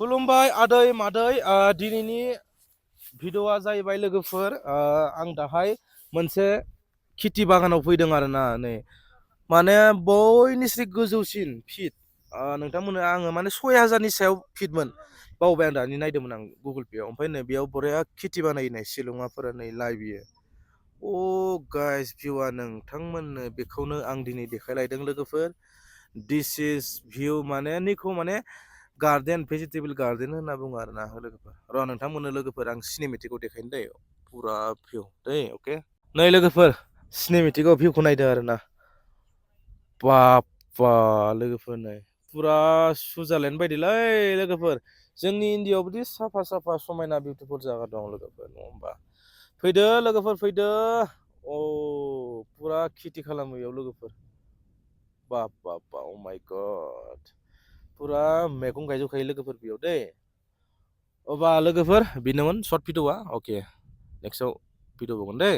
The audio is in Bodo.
खुलुमबाय आदै मादै दिनैनि भिडिअ'आ जाहैबाय लोगोफोर आं दाहाय मोनसे खेथि बागानाव फैदों आरोना नै माने बयनिख्रुइ गोजौसिन फिट नोंथांमोननो आङो माने 6000नि सायाव फिटमोन बावबाय आं दानि नायदोंमोन आं गुगोल पेआव ओमफ्राय नै बेयाव बरिया खेथि बानायनाय शिलंआफोरा नै लाइभ बियो गाइस भिउआ नोंथांमोननो बेखौनो आं दिनै देखायलायदों लोगोफोर दिस इज भिउ माने निखौ माने गार्डेन भेजिटेबल गार्डेन होनना बुङो आरोना लोगोफोर र' नोंथांमोननो लोगोफोर आं सिनेमेटिकखौ देखायनो दै पुरा भिउ दै अके नै लोगोफोर सिनेमेटिकआव भिउखौ नायदो आरोना बाप्पा लोगोफोर नै पुरा सुइजारलेण्ड बायदिलै लोगोफोर जोंनि इन्डियायाव बिदि साफा साफा समायना बिउटिफुल जायगा दं लोगोफोर नङा होमबा फैदो लोगोफोर फैदो पुरा खेथि खालामो बेयाव लोगोफोर बाप अ माय गड पुरा मैगं गायजोबखायो लोगोफोर बेयाव दै अब्ला लोगोफोर बेनोमोन सर्ट भिडिअ'आ अके नेक्स्टआव भिडिअ' बावगोन दै